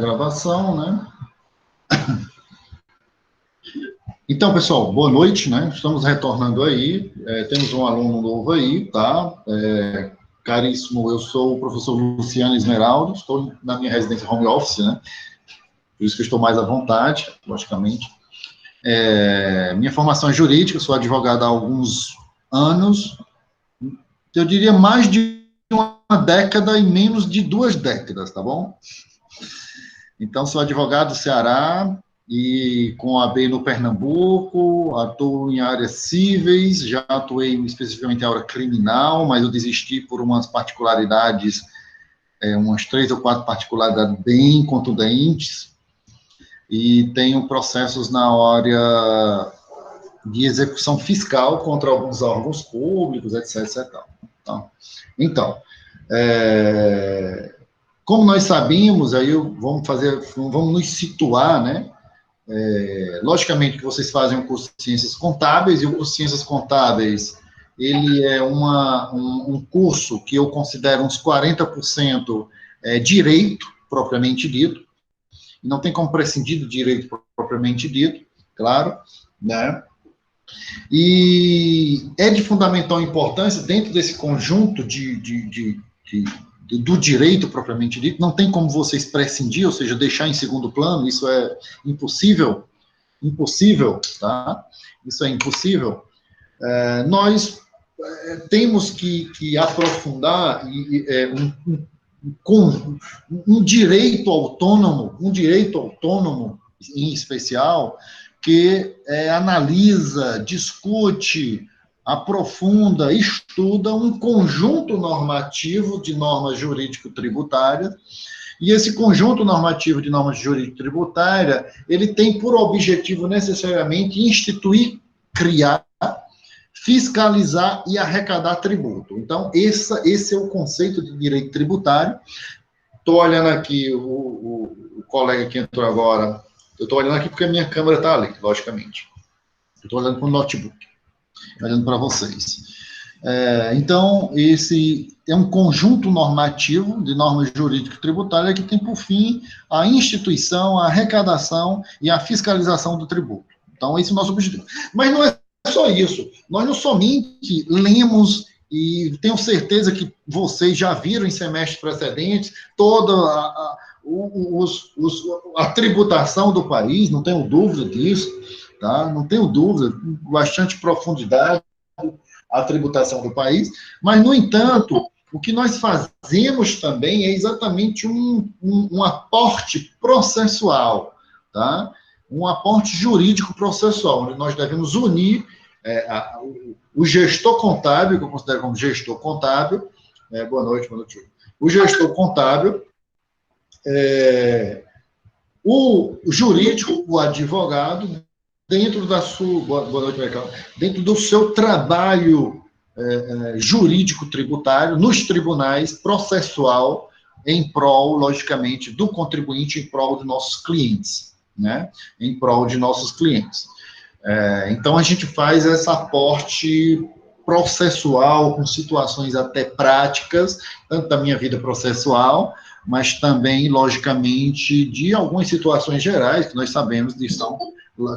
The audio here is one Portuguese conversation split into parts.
gravação, né? Então, pessoal, boa noite, né? Estamos retornando aí, temos um aluno novo aí, tá? Caríssimo, eu sou o professor Luciano Esmeraldo, estou na minha residência home office, né? Por isso que eu estou mais à vontade, logicamente. Minha formação é jurídica, sou advogado há alguns anos, eu diria mais de uma década e menos de 2 décadas, tá bom? Então, sou advogado do Ceará e com AB no Pernambuco, atuo em áreas cíveis, já atuei especificamente em área criminal, mas eu desisti por umas particularidades, umas 3 ou 4 particularidades bem contundentes, e tenho processos na área de execução fiscal contra alguns órgãos públicos, etc, etc. Então, como nós sabemos, aí vamos nos situar, né? Logicamente que vocês fazem um curso de Ciências Contábeis, e o curso de Ciências Contábeis, ele é um curso que eu considero uns 40% direito, propriamente dito, não tem como prescindir do direito propriamente dito, claro, né? E é de fundamental importância, dentro desse conjunto do direito propriamente dito, não tem como vocês prescindir, ou seja, deixar em segundo plano, isso é impossível, tá? Isso é impossível. Nós temos que aprofundar um direito autônomo, em especial, que analisa, discute, aprofunda, estuda um conjunto normativo de normas jurídico-tributárias, e esse conjunto normativo de normas jurídico-tributárias, ele tem por objetivo necessariamente instituir, criar, fiscalizar e arrecadar tributo. Então, esse é o conceito de direito tributário. Estou olhando aqui o colega que entrou agora, eu estou olhando aqui porque a minha câmera está ali, logicamente. Eu estou olhando para o notebook, olhando para vocês. Então, esse é um conjunto normativo de normas jurídico-tributárias que tem por fim a instituição, a arrecadação e a fiscalização do tributo. Então, esse é o nosso objetivo. Mas não é só isso. Nós não somente lemos, e tenho certeza que vocês já viram em semestres precedentes, toda a tributação do país, não tenho dúvida disso, tá? Não tenho dúvida, bastante profundidade a tributação do país, mas, no entanto, o que nós fazemos também é exatamente um aporte processual, tá? Um aporte jurídico processual, onde nós devemos unir o gestor contábil, que eu considero como gestor contábil, boa noite, o gestor contábil, o jurídico, o advogado, dentro da sua, boa noite, Michael, dentro do seu trabalho jurídico tributário, nos tribunais, processual, em prol, logicamente, do contribuinte, em prol de nossos clientes, né? Em prol de nossos clientes. Então, a gente faz esse aporte processual, com situações até práticas, tanto da minha vida processual, mas também, logicamente, de algumas situações gerais, que nós sabemos que são,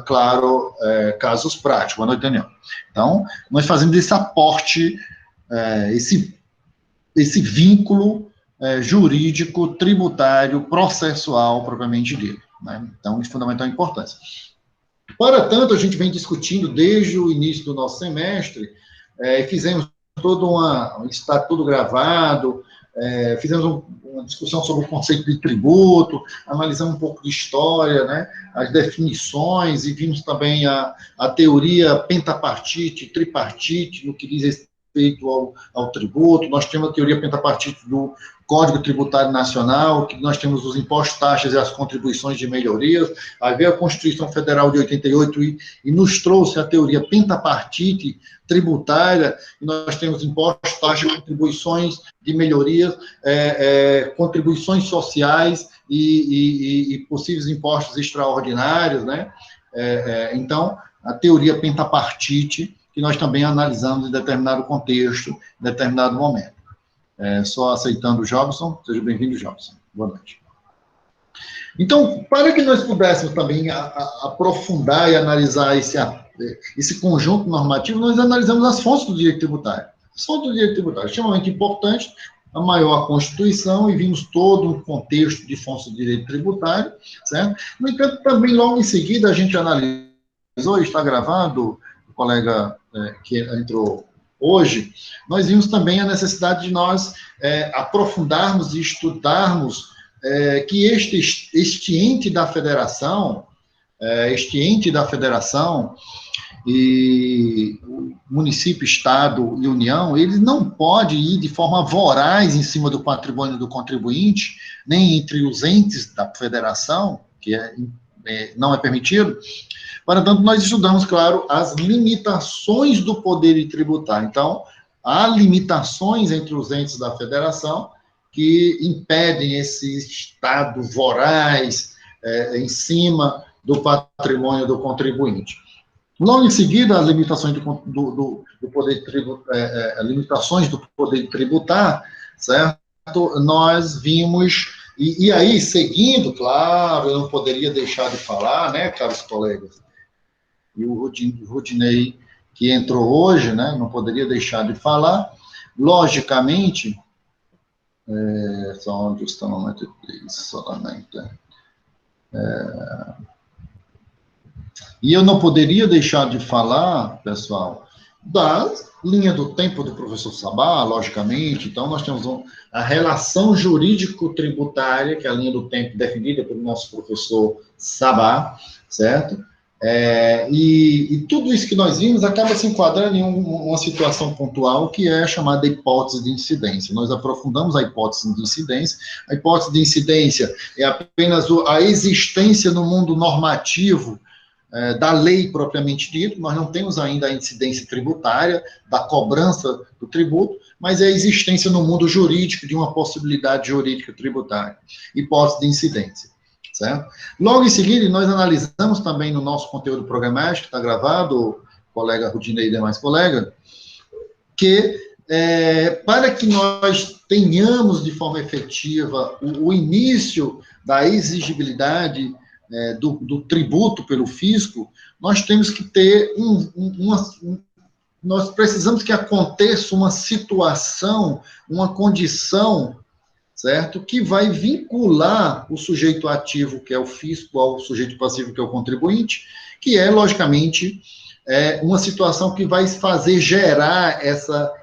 claro, casos práticos. Boa noite, Daniel. Então, nós fazemos esse aporte, esse vínculo jurídico, tributário, processual, propriamente dito, né? Então, de fundamental importância. Para tanto, a gente vem discutindo desde o início do nosso semestre, fizemos está tudo gravado, fizemos uma discussão sobre o conceito de tributo, analisamos um pouco de história, né, as definições, e vimos também a teoria pentapartite, tripartite, no que diz respeito ao tributo. Nós temos a teoria pentapartite do Código Tributário Nacional, que nós temos os impostos, taxas e as contribuições de melhorias. Aí veio a Constituição Federal de 88 e nos trouxe a teoria pentapartite tributária, e nós temos impostos, taxas, contribuições de melhorias, contribuições sociais e possíveis impostos extraordinários, né? Então, a teoria pentapartite, que nós também analisamos em determinado contexto, em determinado momento. Só aceitando o Jobson. Seja bem-vindo, Jobson. Boa noite. Então, para que nós pudéssemos também aprofundar e analisar esse conjunto normativo, nós analisamos as fontes do direito tributário. As fontes do direito tributário, extremamente importante, a maior a Constituição, e vimos todo um contexto de fontes do direito tributário, certo? No entanto, também logo em seguida a gente analisou, está gravado, o colega que entrou hoje, nós vimos também a necessidade de nós aprofundarmos e estudarmos que este ente da federação, e o município, estado e união, ele não pode ir de forma voraz em cima do patrimônio do contribuinte, nem entre os entes da federação, que não é permitido. Para tanto, nós estudamos, claro, as limitações do poder tributário. Então, há limitações entre os entes da federação que impedem esse estado voraz em cima do patrimônio do contribuinte. Logo em seguida, as limitações do poder limitações do poder tributar, certo? Nós vimos, e aí, seguindo, claro, eu não poderia deixar de falar, né, caros colegas, e o Rudinei, que entrou hoje, né, não poderia deixar de falar, logicamente, só onde está no momento solamente. E eu não poderia deixar de falar, pessoal, da linha do tempo do professor Sabá, logicamente. Então, nós temos a relação jurídico-tributária, que é a linha do tempo definida pelo nosso professor Sabá, certo? E tudo isso que nós vimos acaba se enquadrando em uma situação pontual que é chamada hipótese de incidência. Nós aprofundamos a hipótese de incidência. A hipótese de incidência é apenas a existência no mundo normativo da lei propriamente dito. Nós não temos ainda a incidência tributária, da cobrança do tributo, mas é a existência no mundo jurídico de uma possibilidade jurídica tributária. Hipótese de incidência. Certo? Logo em seguida, nós analisamos também no nosso conteúdo programático, que está gravado, colega Rudinei e demais colegas, que para que nós tenhamos de forma efetiva o início da exigibilidade do tributo pelo fisco, nós temos que ter nós precisamos que aconteça uma situação, uma condição, certo? Que vai vincular o sujeito ativo, que é o fisco, ao sujeito passivo, que é o contribuinte, que é, logicamente, uma situação que vai fazer gerar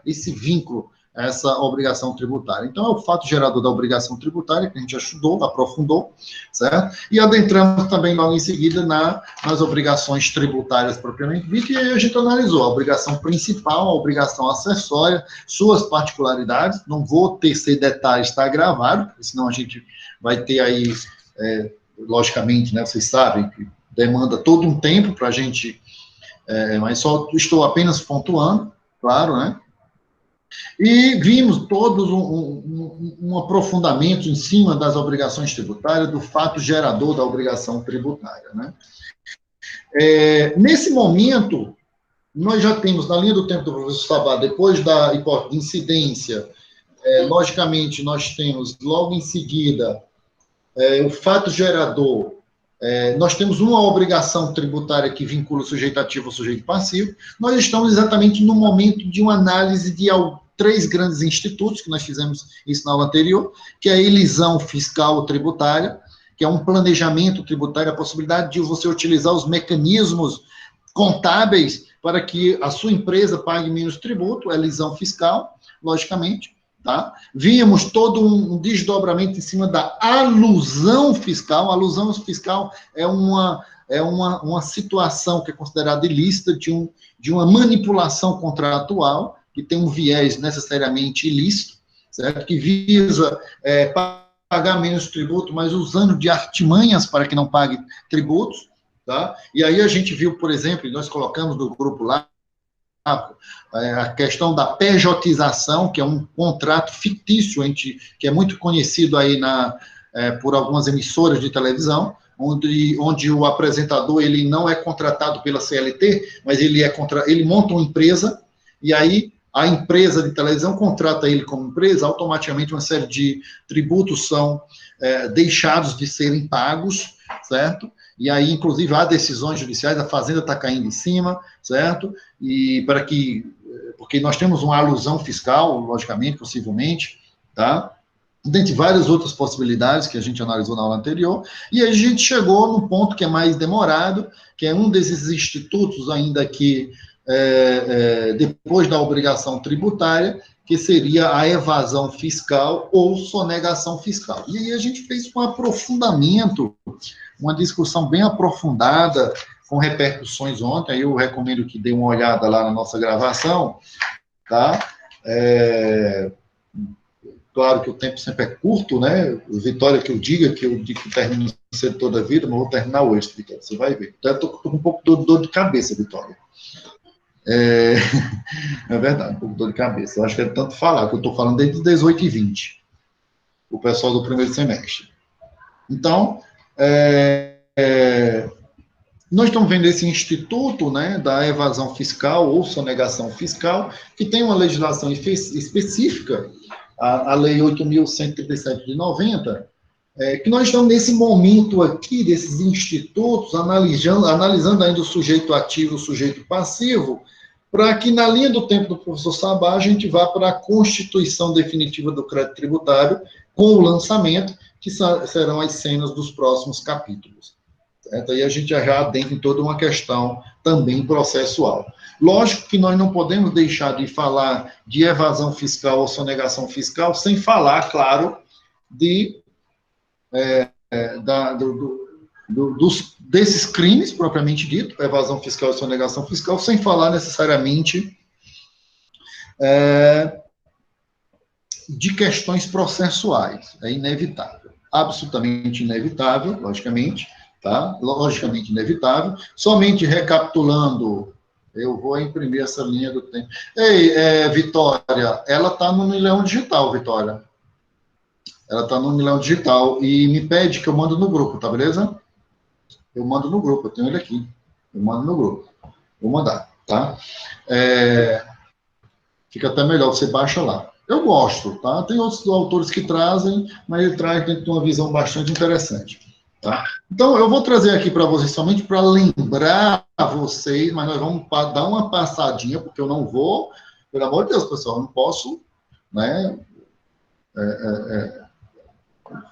esse vínculo, essa obrigação tributária. Então, é o fato gerador da obrigação tributária, que a gente já estudou, aprofundou, certo? E adentramos também, logo em seguida, nas obrigações tributárias propriamente dita, e aí a gente analisou a obrigação principal, a obrigação acessória, suas particularidades. Não vou tecer detalhes, está gravado, porque senão a gente vai ter aí, logicamente, né, vocês sabem, que demanda todo um tempo para a gente, mas só estou apenas pontuando, claro, né? E vimos todos um aprofundamento em cima das obrigações tributárias, do fato gerador da obrigação tributária, né? Nesse momento, nós já temos, na linha do tempo do professor Sabá, depois da hipótese de incidência, logicamente, nós temos, logo em seguida, o fato gerador. Nós temos uma obrigação tributária que vincula o sujeito ativo ao sujeito passivo. Nós estamos exatamente no momento de uma análise de 3 grandes institutos, que nós fizemos isso na aula anterior, que é a elisão fiscal tributária, que é um planejamento tributário, a possibilidade de você utilizar os mecanismos contábeis para que a sua empresa pague menos tributo, a elisão fiscal, logicamente. Tá? Víamos todo um desdobramento em cima da alusão fiscal. A alusão fiscal é uma situação que é considerada ilícita de uma manipulação contratual, que tem um viés necessariamente ilícito, certo? Que visa pagar menos tributo, mas usando de artimanhas para que não pague tributos. Tá? E aí a gente viu, por exemplo, nós colocamos no grupo lá, a questão da pejotização, que é um contrato fictício, que é muito conhecido aí por algumas emissoras de televisão, onde o apresentador ele não é contratado pela CLT, mas ele monta uma empresa, e aí a empresa de televisão contrata ele como empresa, automaticamente uma série de tributos são deixados de serem pagos, certo? E aí, inclusive, há decisões judiciais, a Fazenda está caindo em cima, certo? E porque nós temos uma alusão fiscal, logicamente, possivelmente, tá? Dentre várias outras possibilidades que a gente analisou na aula anterior, e a gente chegou num ponto que é mais demorado, que é um desses institutos ainda que, depois da obrigação tributária, que seria a evasão fiscal ou sonegação fiscal. E aí a gente fez um aprofundamento, uma discussão bem aprofundada, com repercussões ontem, aí eu recomendo que dê uma olhada lá na nossa gravação, tá? Claro que o tempo sempre é curto, né? Vitória, que eu digo que termino cedo toda a vida, mas vou terminar hoje, Vitória, você vai ver. Então, eu estou com um pouco de dor de cabeça, Vitória. É verdade, um pouco de dor de cabeça. Eu acho que é tanto falar, que eu estou falando desde 18h20, o pessoal do primeiro semestre. Então, nós estamos vendo esse instituto, né, da evasão fiscal ou sonegação fiscal, que tem uma legislação específica, a Lei 8.137 de 90, que nós estamos nesse momento aqui, desses institutos, analisando ainda o sujeito ativo e o sujeito passivo, para que, na linha do tempo do professor Sabá, a gente vá para a constituição definitiva do crédito tributário, com o lançamento, que serão as cenas dos próximos capítulos. Certo? Aí a gente já adentra em toda uma questão também processual. Lógico que nós não podemos deixar de falar de evasão fiscal ou sonegação fiscal sem falar, claro, desses crimes, propriamente dito, evasão fiscal e sonegação fiscal, sem falar necessariamente de questões processuais. É inevitável, absolutamente inevitável, logicamente, tá? Logicamente inevitável. Somente recapitulando, eu vou imprimir essa linha do tempo. Ei, Vitória, ela está no Milhão Digital, Vitória. Ela está no Milhão Digital e me pede que eu mando no grupo, tá beleza? Eu mando no grupo, eu tenho ele aqui. Eu mando no grupo. Vou mandar, tá? Fica até melhor, você baixa lá. Eu gosto, tá? Tem outros autores que trazem, mas ele traz dentro de uma visão bastante interessante, tá? Então, eu vou trazer aqui para vocês somente para lembrar a vocês, mas nós vamos dar uma passadinha, porque eu não vou, pelo amor de Deus, pessoal, eu não posso, né,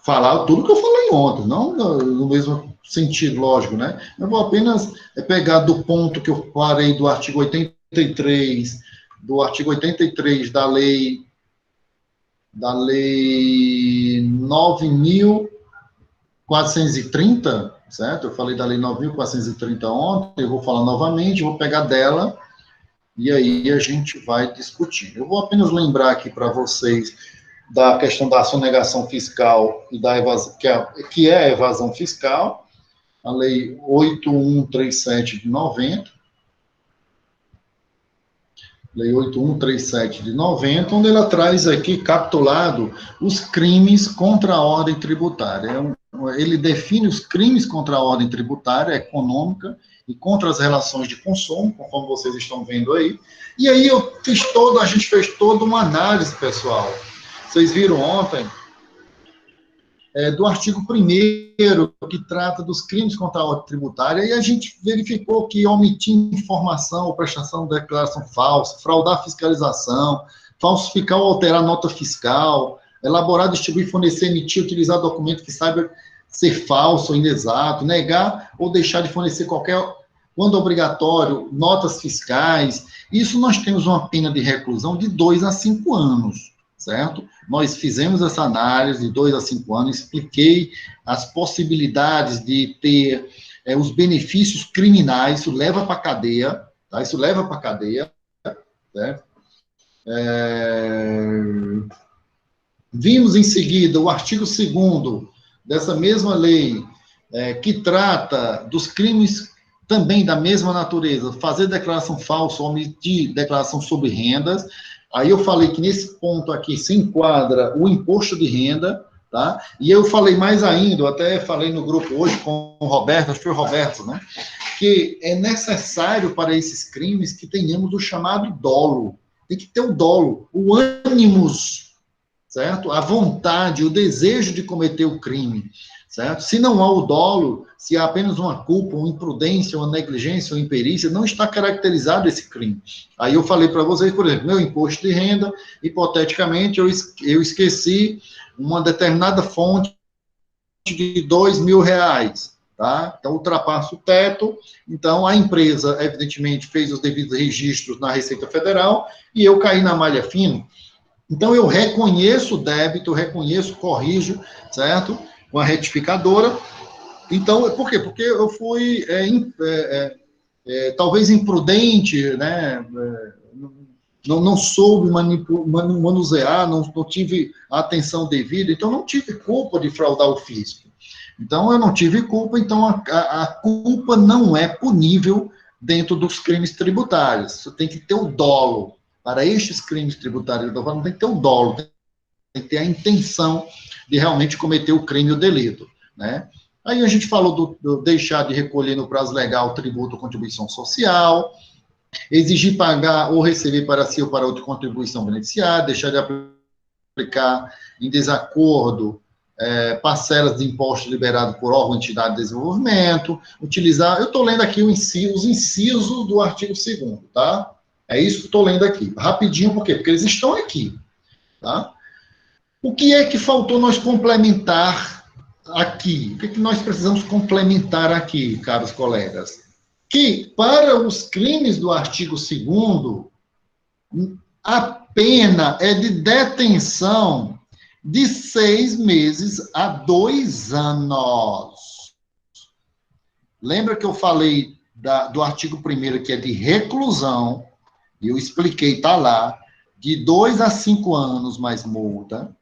falar tudo que eu falei ontem, não no mesmo sentido, lógico, né? Eu vou apenas pegar do ponto que eu parei do artigo 83, da lei 9.430, certo? Eu falei da lei 9.430 ontem, eu vou falar novamente, vou pegar dela, e aí a gente vai discutir. Eu vou apenas lembrar aqui para vocês da questão da sonegação fiscal e da evasão, que é a evasão fiscal, a lei 8.137 de 90, Lei 8.137 de 90, onde ela traz aqui, capitulado, os crimes contra a ordem tributária. Ele define os crimes contra a ordem tributária econômica e contra as relações de consumo, conforme vocês estão vendo aí. E aí a gente fez toda uma análise, pessoal. Vocês viram ontem, do artigo 1º, que trata dos crimes contra a ordem tributária, e a gente verificou que omitir informação ou prestação de declaração falsa, fraudar a fiscalização, falsificar ou alterar nota fiscal, elaborar, distribuir, fornecer, emitir, utilizar documento que saiba ser falso ou inexato, negar ou deixar de fornecer quando obrigatório, notas fiscais, isso nós temos uma pena de reclusão de 2 a 5 anos. Certo? Nós fizemos essa análise de 2 a 5 anos, expliquei as possibilidades de ter os benefícios criminais, isso leva para a cadeia, tá? Isso leva para a cadeia, certo? Vimos em seguida o artigo 2º dessa mesma lei, que trata dos crimes também da mesma natureza, fazer declaração falsa, omitir declaração sobre rendas. Aí eu falei que nesse ponto aqui se enquadra o imposto de renda, tá? E eu falei mais ainda, eu até falei no grupo hoje com o Roberto, acho que foi o Roberto, né? Que é necessário para esses crimes que tenhamos o chamado dolo. tem que ter o dolo, o ânimos, certo? A vontade, o desejo de cometer o crime, certo? Se não há o dolo, se há apenas uma culpa, uma imprudência, uma negligência, uma imperícia, não está caracterizado esse crime. Aí eu falei para vocês, por exemplo, meu imposto de renda, hipoteticamente, eu esqueci uma determinada fonte de R$ 2.000, tá? Então, ultrapassa o teto, então a empresa, evidentemente, fez os devidos registros na Receita Federal e eu caí na malha fina. Então, eu reconheço o débito, reconheço, corrijo, certo? Com a retificadora. Então, por quê? Porque eu fui, talvez, imprudente, né? Não soube manusear, não tive a atenção devida, então não tive culpa de fraudar o fisco. Então, eu não tive culpa, então a culpa não é punível dentro dos crimes tributários. Você tem que ter o dolo. Para estes crimes tributários, tem que ter o dolo, tem que ter a intenção de realmente cometer o crime ou delito, né? Aí a gente falou do deixar de recolher no prazo legal tributo ou contribuição social, exigir pagar ou receber para si ou para outro contribuição beneficiária, deixar de aplicar em desacordo parcelas de impostos liberados por órgão ou entidade de desenvolvimento, utilizar... Eu estou lendo aqui os incisos do artigo 2º, tá? É isso que estou lendo aqui. Rapidinho, por quê? Porque eles estão aqui, tá? O que é que faltou nós complementar aqui? O que é que nós precisamos complementar aqui, caros colegas? Que, para os crimes do artigo 2º, a pena é de detenção de 6 meses a 2 anos. Lembra que eu falei do artigo 1º, que é de reclusão, e eu expliquei, está lá, de 2 a 5 anos mais multa.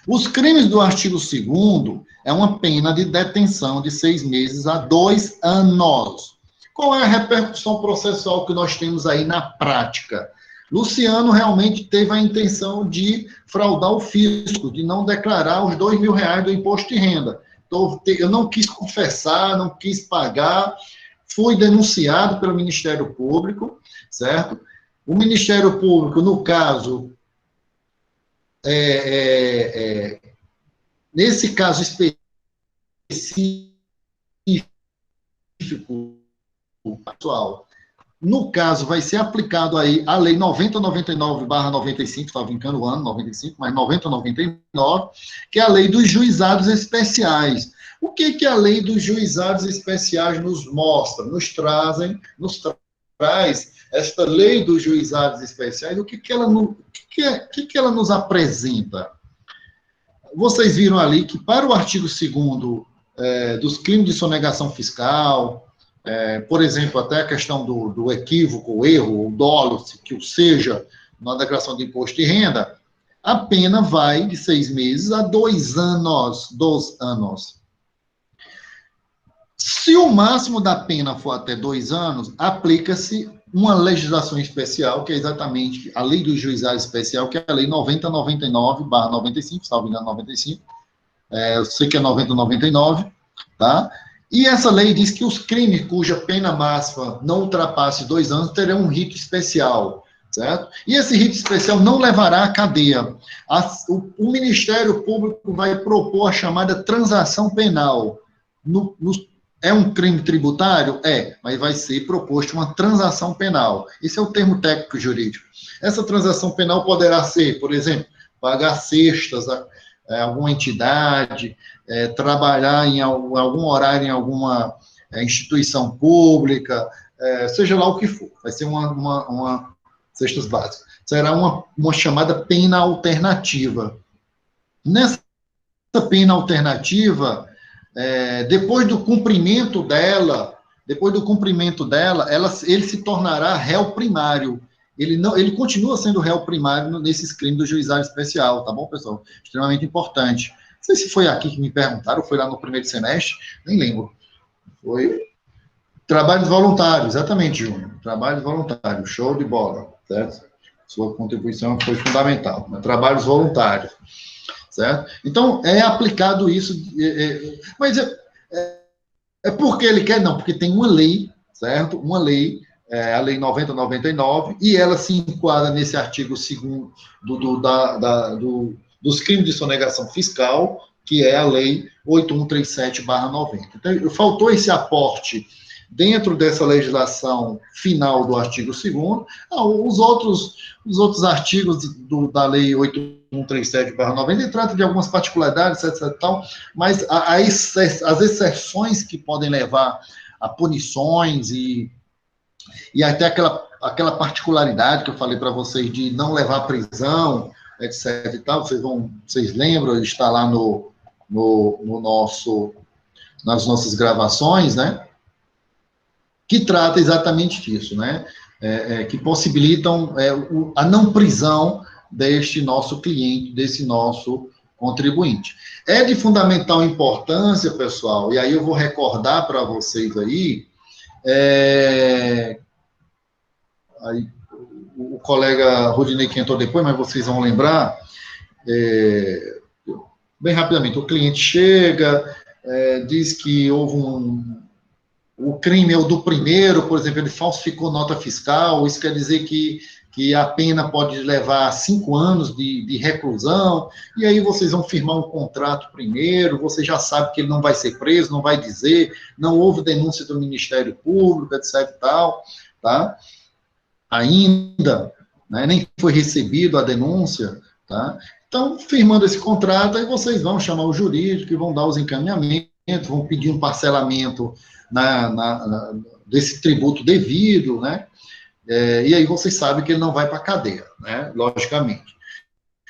Os crimes do artigo 2º é uma pena de detenção de 6 meses a 2 anos. Qual é a repercussão processual que nós temos aí na prática? Luciano realmente teve a intenção de fraudar o fisco, de não declarar os R$ 2.000 do imposto de renda. Então, eu não quis confessar, não quis pagar, fui denunciado pelo Ministério Público, certo? O Ministério Público, no caso, nesse caso específico, pessoal, no caso, vai ser aplicado aí a Lei 9099/95, estava brincando o ano, 95, mas 9099, que é a Lei dos Juizados Especiais. O que a Lei dos Juizados Especiais nos mostra? Nos traz esta Lei dos Juizados Especiais, o que ela nos apresenta? Vocês viram ali que para o artigo 2º dos crimes de sonegação fiscal, por exemplo, até a questão do equívoco, o erro, o dolo, que o seja, na declaração de imposto de renda, a pena vai de 6 meses a 2 anos. 2 anos. Se o máximo da pena for até 2 anos, aplica-se uma legislação especial, que é exatamente a Lei do Juizado Especial, que é a Lei 9099/95, salvo engano, 95. Eu sei que é 9099, tá? E essa lei diz que os crimes cuja pena máxima não ultrapasse 2 anos terão um rito especial, certo? E esse rito especial não levará à cadeia. O Ministério Público vai propor a chamada transação penal. É um crime tributário? Mas vai ser proposto uma transação penal. Esse é o termo técnico jurídico. Essa transação penal poderá ser, por exemplo, pagar cestas a alguma entidade, trabalhar em algum horário em alguma instituição pública, seja lá o que for. Vai ser uma cestas básicas. Será uma chamada pena alternativa. Nessa pena alternativa, depois do cumprimento dela, ele se tornará réu primário. Ele continua sendo réu primário nesses crimes do juizado especial, tá bom, pessoal? Extremamente importante. Não sei se foi aqui que me perguntaram, ou foi lá no primeiro semestre, nem lembro. Foi trabalhos voluntários, exatamente, Júnior. Trabalhos voluntários, show de bola, certo? Sua contribuição foi fundamental, né? Trabalhos voluntários, certo? Então, é aplicado isso, mas é porque ele quer? Não, porque tem uma lei, certo? Uma lei a Lei 90/99, e ela se enquadra nesse artigo 2º dos crimes de sonegação fiscal, que é a Lei 8137/90. Então, faltou esse aporte dentro dessa legislação final do artigo 2º. Os outros artigos da Lei 8137/90 tratam de algumas particularidades, etc. Tal, mas as exceções que podem levar a punições e até aquela particularidade que eu falei para vocês de não levar à prisão, etc. e tal, vocês lembram, está lá nas nossas gravações, né? Que trata exatamente disso, né? Que possibilitam a não prisão deste nosso cliente, desse nosso contribuinte. É de fundamental importância, pessoal, e aí eu vou recordar para vocês aí, aí o colega Rodinei que entrou depois, mas vocês vão lembrar, bem rapidamente, o cliente chega, diz que houve o crime é o do primeiro, por exemplo, ele falsificou nota fiscal, isso quer dizer que a pena pode levar 5 anos de reclusão, e aí vocês vão firmar um contrato primeiro, você já sabe que ele não vai ser preso, não vai dizer, não houve denúncia do Ministério Público, etc. e tal, tá? Ainda, né, nem foi recebido a denúncia, tá? Então, firmando esse contrato, aí vocês vão chamar o jurídico e vão dar os encaminhamentos, vão pedir um parcelamento desse tributo devido, né? E aí vocês sabem que ele não vai para a cadeia, né? Logicamente.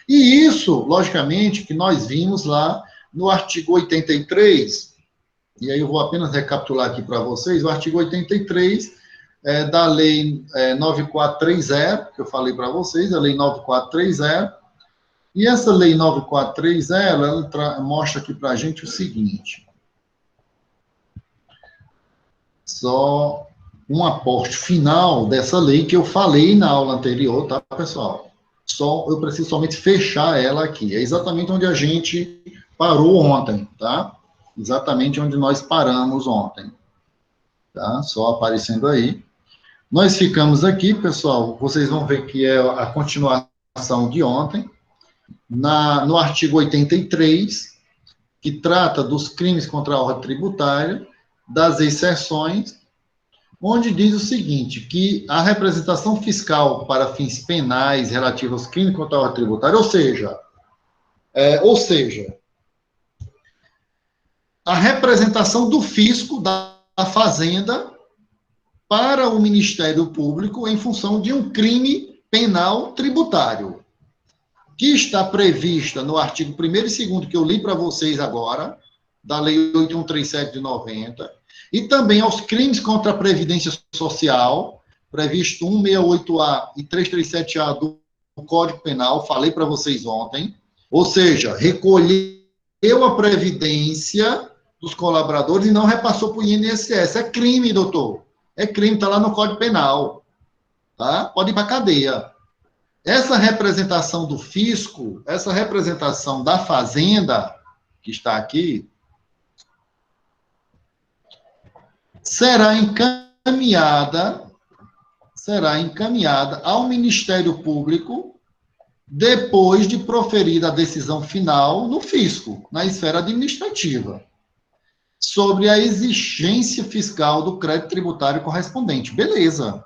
E isso, logicamente, que nós vimos lá no artigo 83, e aí eu vou apenas recapitular aqui para vocês, o artigo 83 da Lei 9430, que eu falei para vocês, a Lei 9430, e essa Lei 9430, ela mostra aqui para a gente o seguinte, só um aporte final dessa lei que eu falei na aula anterior, tá, pessoal? Eu preciso somente fechar ela aqui. É exatamente onde a gente parou ontem, tá? Exatamente onde nós paramos ontem. Tá? Só aparecendo aí. Nós ficamos aqui, pessoal, vocês vão ver que é a continuação de ontem, no artigo 83, que trata dos crimes contra a ordem tributária, das exceções, onde diz o seguinte, que a representação fiscal para fins penais relativos aos crimes contra a ordem tributária, ou seja, a representação do fisco da Fazenda para o Ministério Público em função de um crime penal tributário, que está prevista no artigo 1º e 2º, que eu li para vocês agora, da Lei 8137 de 90, e também aos crimes contra a Previdência Social, previsto 168A e 337A do Código Penal, falei para vocês ontem, ou seja, recolheu a Previdência dos colaboradores e não repassou para o INSS. É crime, doutor. É crime, está lá no Código Penal. Tá? Pode ir para a cadeia. Essa representação do fisco, essa representação da Fazenda, que está aqui, será encaminhada ao Ministério Público depois de proferida a decisão final no fisco, na esfera administrativa, sobre a exigência fiscal do crédito tributário correspondente. Beleza.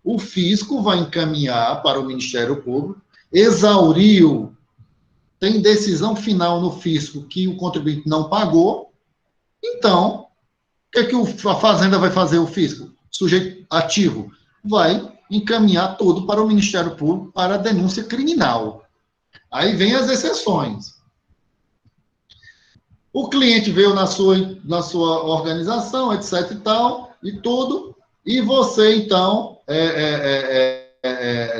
O fisco vai encaminhar para o Ministério Público, exauriu, tem decisão final no fisco que o contribuinte não pagou, então, o que a Fazenda vai fazer, o fisco? Sujeito ativo vai encaminhar tudo para o Ministério Público para a denúncia criminal. Aí vem as exceções. O cliente veio na sua organização, etc e tal, e tudo, e você, então,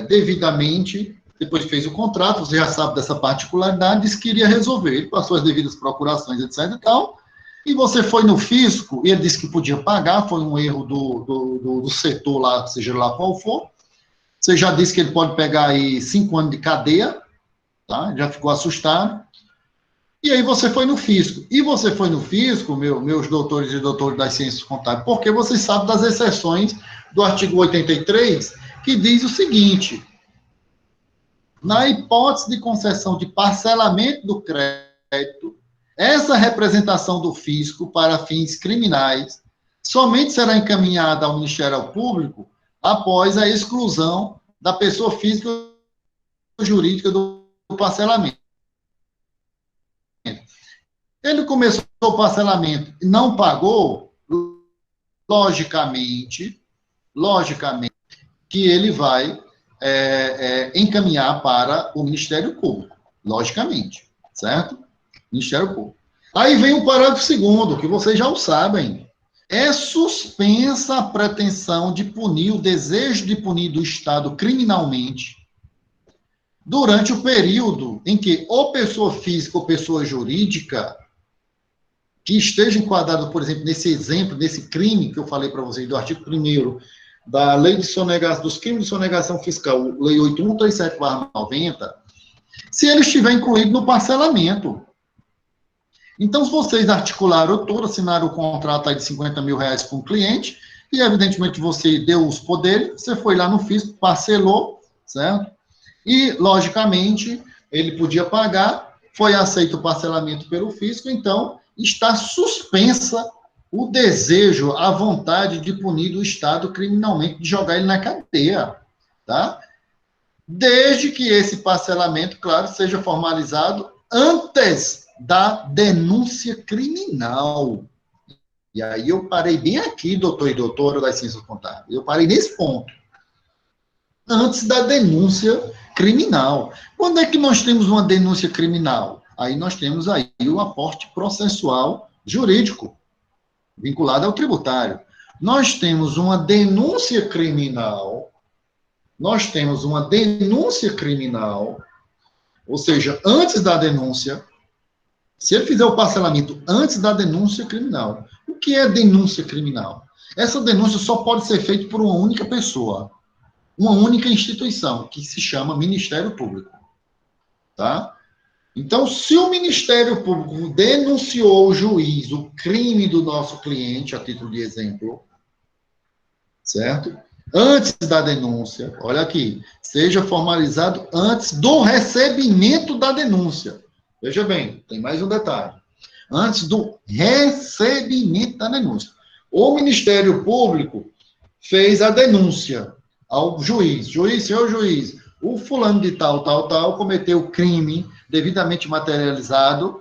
devidamente, depois que fez o contrato, você já sabe dessa particularidade, disse que iria resolver, ele passou as devidas procurações, etc e tal, e você foi no fisco, e ele disse que podia pagar, foi um erro do setor lá, seja lá qual for, você já disse que ele pode pegar aí 5 anos de cadeia, tá? Já ficou assustado. E aí você foi no fisco. E você foi no fisco, meus doutores e doutores das ciências contábeis, porque vocês sabem das exceções do artigo 83, que diz o seguinte: na hipótese de concessão de parcelamento do crédito, essa representação do fisco para fins criminais somente será encaminhada ao Ministério Público após a exclusão da pessoa física ou jurídica do parcelamento. Ele começou o parcelamento e não pagou, logicamente, que ele vai encaminhar para o Ministério Público, logicamente, certo? Ministério Público. Aí vem o parágrafo 2º, que vocês já o sabem. É suspensa a pretensão de punir, o desejo de punir do Estado criminalmente, durante o período em que ou pessoa física ou pessoa jurídica que esteja enquadrado, por exemplo, nesse exemplo, nesse crime que eu falei para vocês, do artigo 1º da Lei de Sonegação, dos crimes de sonegação fiscal, Lei 8137/90, se ele estiver incluído no parcelamento. Então, se vocês articularam tudo, assinaram o contrato aí de R$50 mil com o cliente, e evidentemente você deu os poderes, você foi lá no fisco, parcelou, certo? E, logicamente, ele podia pagar, foi aceito o parcelamento pelo fisco, então está suspensa o desejo, a vontade de punir o Estado criminalmente, de jogar ele na cadeia, tá? Desde que esse parcelamento, claro, seja formalizado antes da denúncia criminal. E aí eu parei bem aqui, doutor e doutora das ciências contábeis, eu parei nesse ponto. Antes da denúncia criminal. Quando é que nós temos uma denúncia criminal? Aí nós temos aí o aporte processual jurídico, vinculado ao tributário. Nós temos uma denúncia criminal, ou seja, antes da denúncia, se ele fizer o parcelamento antes da denúncia criminal. O que é denúncia criminal? Essa denúncia só pode ser feita por uma única pessoa, uma única instituição, que se chama Ministério Público. Tá? Então, se o Ministério Público denunciou ao juiz o crime do nosso cliente, a título de exemplo, certo? Antes da denúncia, olha aqui, seja formalizado antes do recebimento da denúncia. Veja bem, tem mais um detalhe. Antes do recebimento da denúncia. O Ministério Público fez a denúncia ao juiz. Senhor juiz, o fulano de tal, cometeu crime devidamente materializado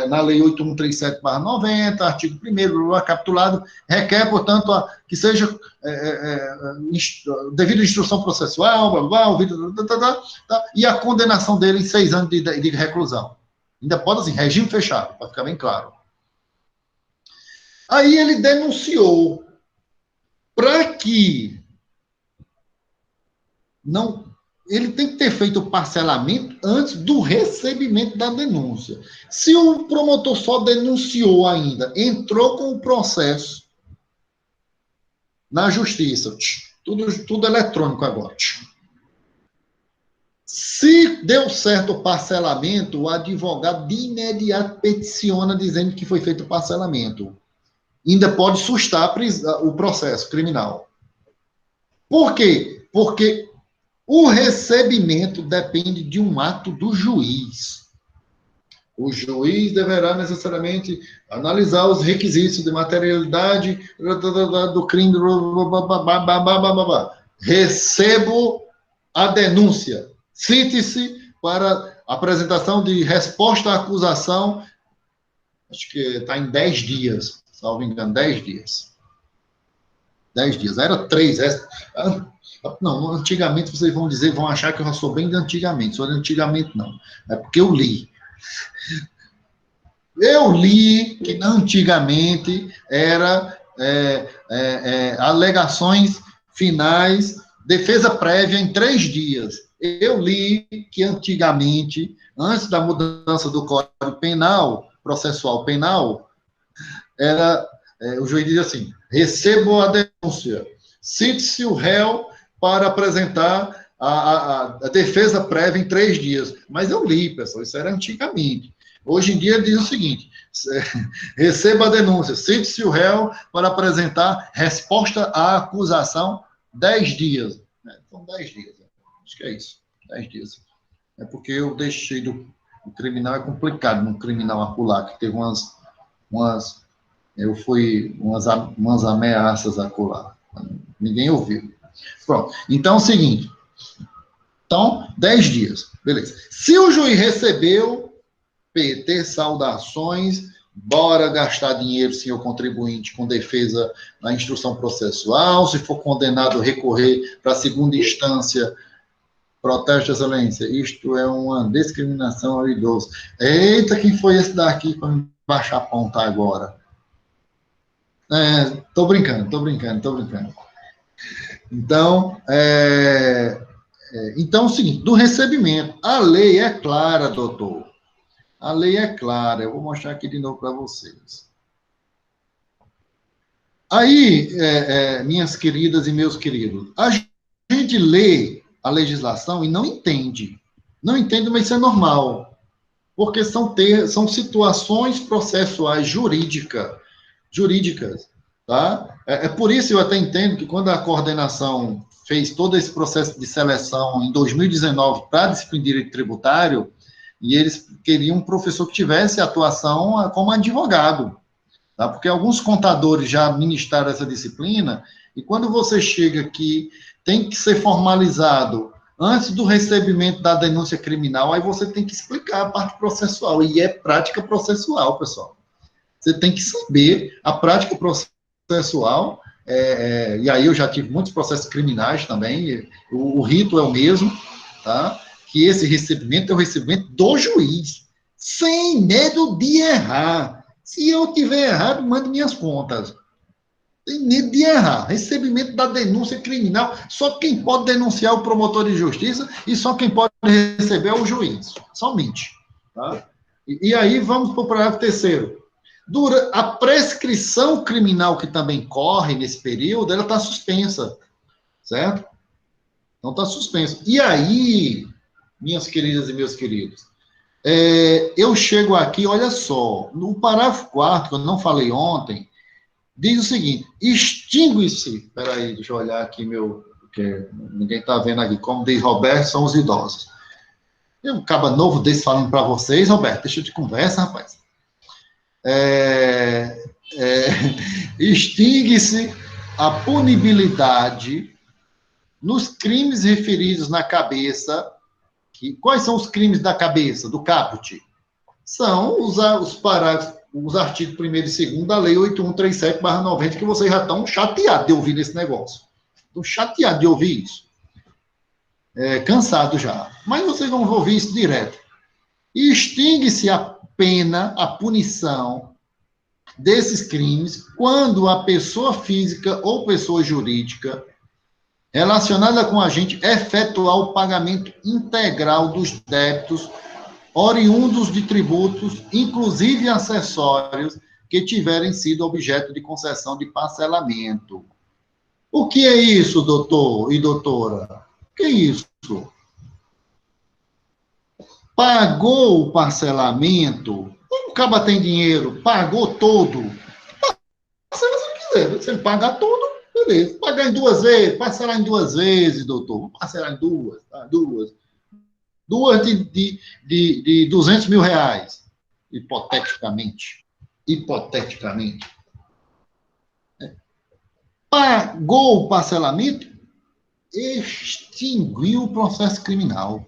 na Lei 8137/90, artigo 1º, capitulado, requer, portanto, que seja devido à instrução processual, e a condenação dele em 6 anos de reclusão. Ainda pode, assim, regime fechado, para ficar bem claro. Aí ele denunciou para que não... Ele tem que ter feito o parcelamento antes do recebimento da denúncia. Se o promotor só denunciou ainda, entrou com o processo na justiça, tudo eletrônico agora. Se deu certo o parcelamento, o advogado de imediato peticiona dizendo que foi feito o parcelamento. Ainda pode sustar o processo criminal. Por quê? Porque o recebimento depende de um ato do juiz. O juiz deverá necessariamente analisar os requisitos de materialidade do crime. Recebo a denúncia. Cite-se para apresentação de resposta à acusação. Acho que está em 10 dias, salvo engano, 10 dias. 10 dias. Era 3. Não, antigamente vocês vão dizer, vão achar que eu já sou bem de antigamente. Sou de antigamente, não. É porque eu li. Eu li que antigamente era alegações finais, defesa prévia em 3 dias. Eu li que antigamente, antes da mudança do Código Penal, processual penal, o juiz dizia assim: recebo a denúncia, cite-se o réu para apresentar a defesa prévia em 3 dias. Mas eu li, pessoal, isso era antigamente. Hoje em dia diz o seguinte: receba a denúncia, cite-se o réu para apresentar resposta à acusação 10 dias. Então, 10 dias. Acho que é isso, 10 dias. É porque eu deixei o criminal, é complicado, no criminal acular, que teve umas ameaças acular. Ninguém ouviu. Pronto. Então, é o seguinte. Então, 10 dias. Beleza. Se o juiz recebeu PT, saudações, bora gastar dinheiro, senhor contribuinte, com defesa na instrução processual. Se for condenado, recorrer para a segunda instância, protesto, excelência. Isto é uma discriminação ao idoso. Eita, quem foi esse daqui para me baixar a ponta agora? Tô brincando. Então, então é o seguinte, do recebimento, a lei é clara, doutor. A lei é clara, eu vou mostrar aqui de novo para vocês. Aí, minhas queridas e meus queridos, a gente lê a legislação e não entende. Não entende, mas isso é normal. Porque são situações processuais jurídicas, tá? É por isso eu até entendo que quando a coordenação fez todo esse processo de seleção em 2019 para disciplina de direito tributário, e eles queriam um professor que tivesse atuação como advogado, tá? Porque alguns contadores já ministraram essa disciplina, e quando você chega aqui, tem que ser formalizado antes do recebimento da denúncia criminal, aí você tem que explicar a parte processual, e é prática processual, pessoal. Você tem que saber a prática processual, e aí eu já tive muitos processos criminais também, o rito é o mesmo, tá? Que esse recebimento é o recebimento do juiz, sem medo de errar. Se eu tiver errado, mande minhas contas. Sem medo de errar. Recebimento da denúncia criminal, só quem pode denunciar é o promotor de justiça e só quem pode receber é o juiz, somente. Tá? E aí vamos para o parágrafo 3º. A prescrição criminal que também corre nesse período, ela está suspensa, certo? Então está suspensa. E aí, minhas queridas e meus queridos, eu chego aqui, olha só, no parágrafo 4º, que eu não falei ontem, diz o seguinte: extingue-se, peraí, deixa eu olhar aqui porque ninguém está vendo aqui, como diz Roberto, são os idosos. Eu um caba novo desse falando para vocês, Roberto, deixa eu te conversa, rapaz. Extingue-se a punibilidade nos crimes referidos na cabeça. Quais são os crimes da cabeça, do caput? São os parágrafos, os artigos 1º e 2º da Lei 8137/90, que vocês já estão chateados de ouvir esse negócio. Estão chateados de ouvir isso. Cansado já. Mas vocês vão ouvir isso direto. E extingue-se a pena, a punição desses crimes quando a pessoa física ou pessoa jurídica relacionada com a agente efetuar o pagamento integral dos débitos oriundos de tributos, inclusive acessórios, que tiverem sido objeto de concessão de parcelamento. O que é isso, doutor e doutora? O que é isso? Pagou o parcelamento, o caba tem dinheiro, pagou todo. Parcela se quiser, se ele pagar todo, beleza. Pagar em 2 vezes, parcelar em 2 vezes, doutor. Vamos parcelar em 2, tá? 2 de 200 mil reais, hipoteticamente. Pagou o parcelamento, extinguiu o processo criminal.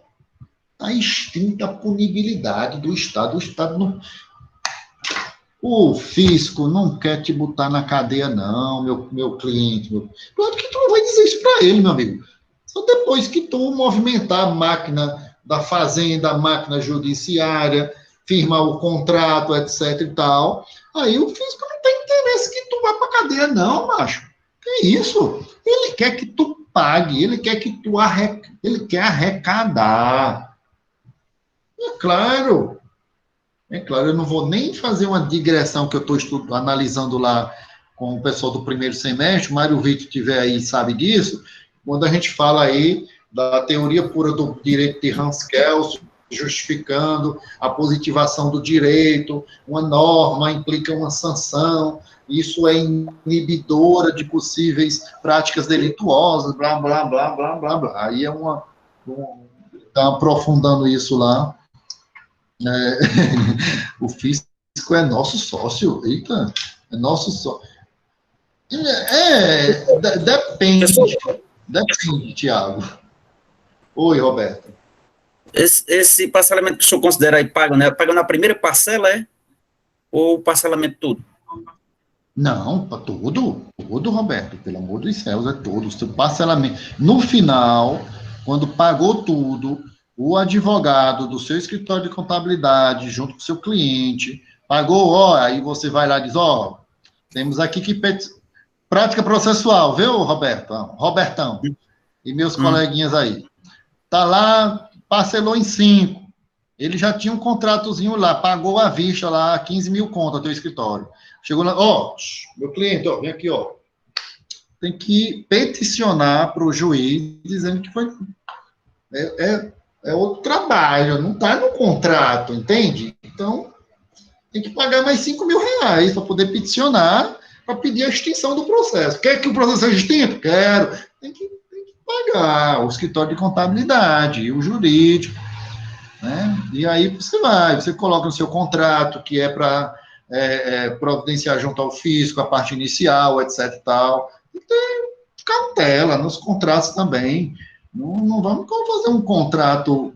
Está extinta a punibilidade do Estado. O Estado não... O fisco não quer te botar na cadeia, não, meu cliente. Claro que tu não vai dizer isso para ele, meu amigo. Só depois que tu movimentar a máquina da fazenda, a máquina judiciária, firmar o contrato, etc e tal, aí o fisco não tem interesse que tu vá para cadeia, não, macho. Que isso? Ele quer que tu pague, ele quer que tu ele quer arrecadar. É claro, eu não vou nem fazer uma digressão que eu estou analisando lá com o pessoal do 1º semestre, o Mário Vitor estiver aí sabe disso, quando a gente fala aí da teoria pura do direito de Hans Kelsen, justificando a positivação do direito, uma norma implica uma sanção, isso é inibidora de possíveis práticas delituosas, blá, blá, blá, blá, blá, blá. Aí está aprofundando isso lá. O físico é nosso sócio, eita, é nosso sócio. Depende, Tiago. Oi, Roberto. Esse parcelamento que o senhor considera aí pago, né? Paga na primeira parcela, é? Ou o parcelamento todo? Não, tudo, Roberto, pelo amor dos céus, é tudo. O parcelamento. No final, quando pagou tudo, o advogado do seu escritório de contabilidade, junto com o seu cliente, pagou, ó, aí você vai lá e diz, ó, temos aqui que prática processual, viu, Robertão, e meus coleguinhas aí. Tá lá, parcelou em 5. Ele já tinha um contratozinho lá, pagou à vista lá, 15 mil conto ao teu escritório. Chegou lá, ó, meu cliente, ó, vem aqui, ó. Tem que peticionar para o juiz dizendo que foi. É outro trabalho, não está no contrato, entende? Então, tem que pagar mais 5 mil reais para poder peticionar, para pedir a extinção do processo. Quer que o processo seja extinto? Quero. Tem que pagar o escritório de contabilidade, o jurídico. Né? E aí você coloca no seu contrato que é para providenciar junto ao fisco a parte inicial, etc. e tal. E tem cautela nos contratos também. Não vamos fazer um contrato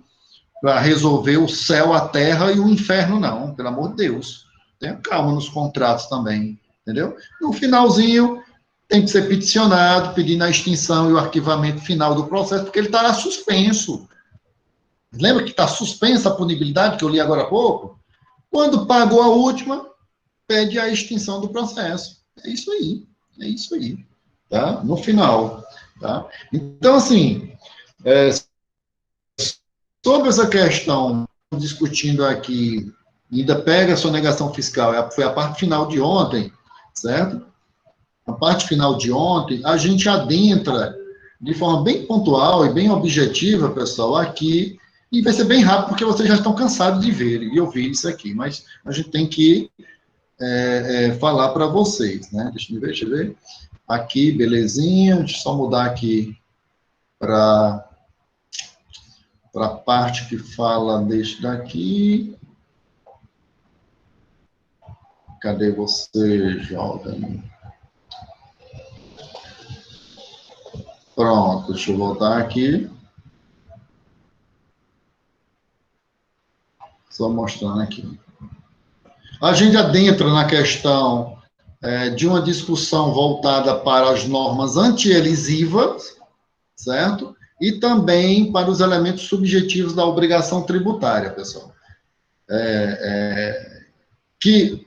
para resolver o céu, a terra e o inferno, não. Pelo amor de Deus. Tenha calma nos contratos também. Entendeu? No finalzinho, tem que ser peticionado, pedindo a extinção e o arquivamento final do processo, porque ele está suspenso. Lembra que está suspensa a punibilidade que eu li agora há pouco? Quando pagou a última, pede a extinção do processo. É isso aí, tá? No final, tá? Então, assim, sobre essa questão, discutindo aqui, ainda pega a sonegação fiscal, foi a parte final de ontem, certo? A parte final de ontem, a gente adentra de forma bem pontual e bem objetiva, pessoal, aqui. E vai ser bem rápido, porque vocês já estão cansados de ver e ouvir isso aqui, mas a gente tem que falar para vocês, né? Deixa eu ver. Aqui, belezinha. Deixa eu só mudar aqui para a parte que fala deste daqui. Cadê você, jovem? Pronto, deixa eu voltar aqui. Só mostrando aqui. A gente adentra na questão de uma discussão voltada para as normas antielisivas, certo? E também para os elementos subjetivos da obrigação tributária, pessoal. Que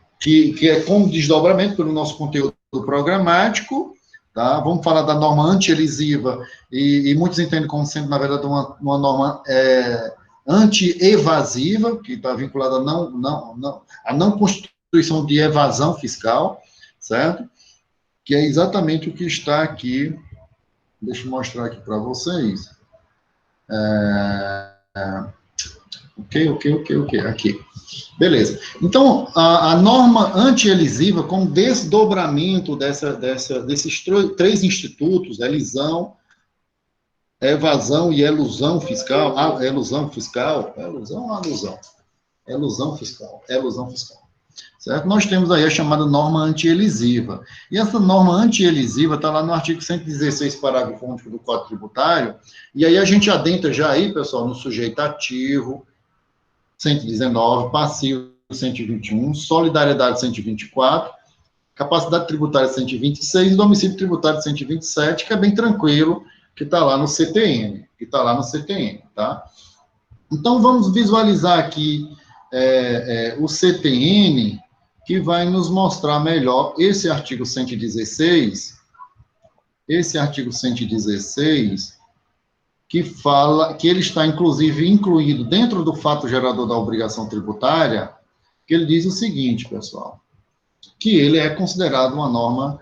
é como desdobramento pelo nosso conteúdo programático, tá? Vamos falar da norma antierisiva, e muitos entendem como sendo, na verdade, uma norma anti-evasiva, que está vinculada à não constituição de evasão fiscal, certo? Que é exatamente o que está aqui. Deixa eu mostrar aqui para vocês. Ok. Aqui. Beleza. Então, a norma anti-elisiva, como desdobramento desses 3 institutos, elisão, evasão e elusão fiscal, elusão fiscal, certo? Nós temos aí a chamada norma anti-elisiva. E essa norma anti-elisiva está lá no artigo 116, parágrafo único do Código Tributário, e aí a gente adentra já aí, pessoal, no sujeito ativo, 119, passivo, 121, solidariedade, 124, capacidade tributária, 126, e domicílio tributário, 127, que é bem tranquilo, que está lá no CTN, tá? Então, vamos visualizar aqui o CTN, que vai nos mostrar melhor esse artigo 116, que fala, que ele está, inclusive, incluído dentro do fato gerador da obrigação tributária, que ele diz o seguinte, pessoal, que ele é considerado uma norma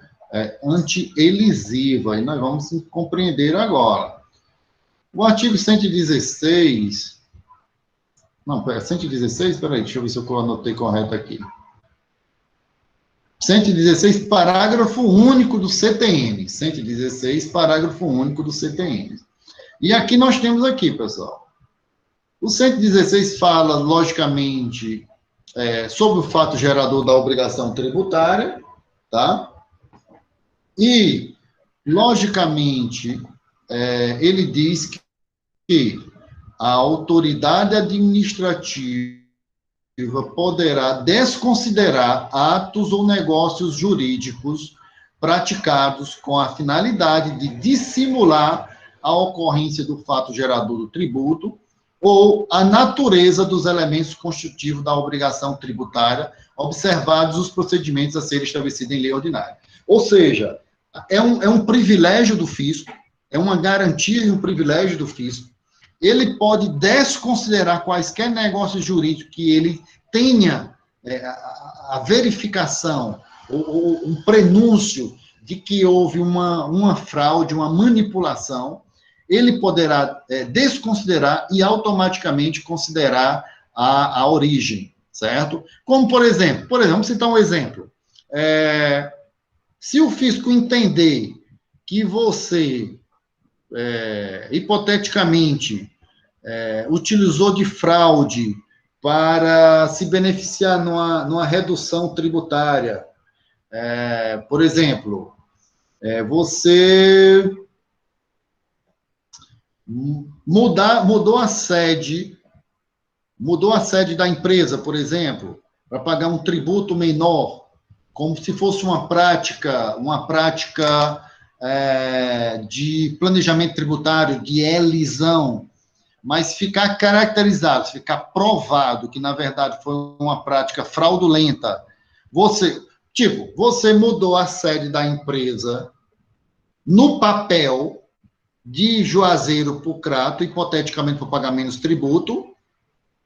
anti-elisiva, e nós vamos compreender agora. O artigo 116... Não, pera, 116? Peraí, deixa eu ver se eu anotei correto aqui. 116, parágrafo único do CTN. 116, parágrafo único do CTN. E aqui nós temos aqui, pessoal. O 116 fala, logicamente, sobre o fato gerador da obrigação tributária, tá? E, logicamente, ele diz que a autoridade administrativa poderá desconsiderar atos ou negócios jurídicos praticados com a finalidade de dissimular a ocorrência do fato gerador do tributo ou a natureza dos elementos constitutivos da obrigação tributária, observados os procedimentos a serem estabelecidos em lei ordinária. Ou seja, é um privilégio do fisco, é uma garantia e um privilégio do fisco. Ele pode desconsiderar quaisquer negócios jurídicos que ele tenha a verificação ou um prenúncio de que houve uma fraude, uma manipulação. Ele poderá desconsiderar e automaticamente considerar a origem, certo? Como, por exemplo, vamos citar um exemplo. Se o fisco entender que você, hipoteticamente, utilizou de fraude para se beneficiar numa redução tributária, por exemplo, você mudou a sede da empresa, por exemplo, para pagar um tributo menor, como se fosse uma prática de planejamento tributário, de elisão, mas ficar caracterizado, ficar provado que, na verdade, foi uma prática fraudulenta. Você mudou a sede da empresa no papel de Juazeiro para o Crato, hipoteticamente para pagar menos tributo,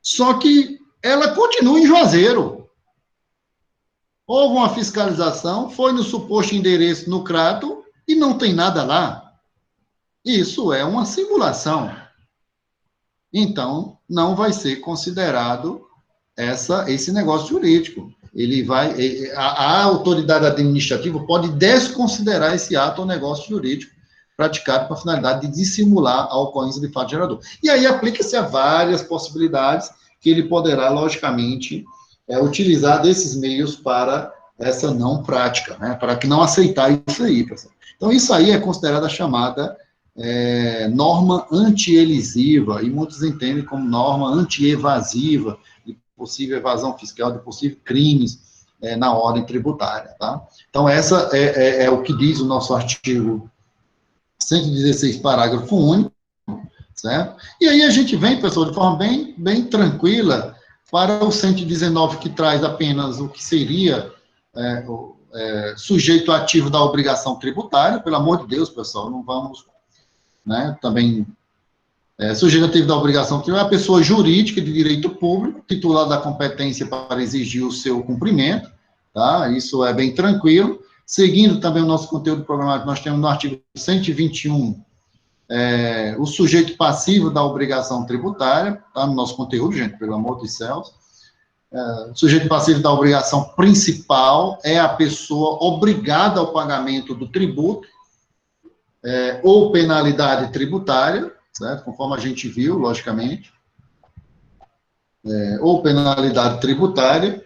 só que ela continua em Juazeiro. Houve uma fiscalização, foi no suposto endereço no Crato e não tem nada lá. Isso é uma simulação. Então, não vai ser considerado esse negócio jurídico. A autoridade administrativa pode desconsiderar esse ato ou negócio jurídico praticado com a finalidade de dissimular a ocorrência de fato gerador. E aí aplica-se a várias possibilidades que ele poderá, logicamente, utilizar desses meios para essa não prática, né? Para que não aceitar isso aí, pessoal. Então, isso aí é considerada a chamada norma anti-elisiva, e muitos entendem como norma anti-evasiva, de possível evasão fiscal, de possíveis crimes na ordem tributária, tá? Então, essa é o que diz o nosso artigo 116, parágrafo único, certo? E aí a gente vem, pessoal, de forma bem tranquila para o 119, que traz apenas o que seria sujeito ativo da obrigação tributária. Pelo amor de Deus, pessoal, não vamos, né, também... sujeito ativo da obrigação tributária é a pessoa jurídica de direito público, titular da competência para exigir o seu cumprimento, tá? Isso é bem tranquilo. Seguindo também o nosso conteúdo programático, nós temos no artigo 121, o sujeito passivo da obrigação tributária, tá no nosso conteúdo, gente, pelo amor de céus. O sujeito passivo da obrigação principal é a pessoa obrigada ao pagamento do tributo ou penalidade tributária, certo? Conforme a gente viu, logicamente, ou penalidade tributária.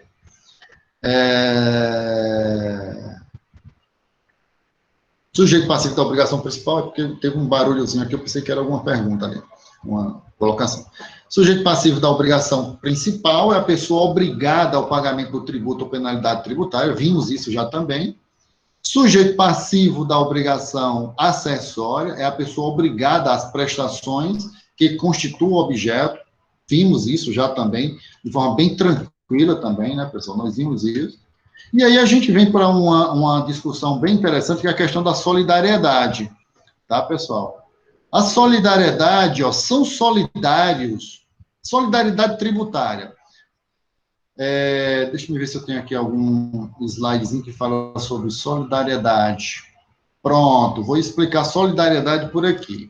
Sujeito passivo da obrigação principal, é porque teve um barulhozinho aqui, eu pensei que era alguma pergunta ali, uma colocação. Sujeito passivo da obrigação principal é a pessoa obrigada ao pagamento do tributo ou penalidade tributária, vimos isso já também. Sujeito passivo da obrigação acessória é a pessoa obrigada às prestações que constituem o objeto, vimos isso já também, de forma bem tranquila também, né, pessoal, nós vimos isso. E aí a gente vem para uma discussão bem interessante, que é a questão da solidariedade, tá, pessoal? A solidariedade, são solidários, solidariedade tributária. Deixa eu ver se eu tenho aqui algum slidezinho que fala sobre solidariedade. Pronto, vou explicar solidariedade por aqui.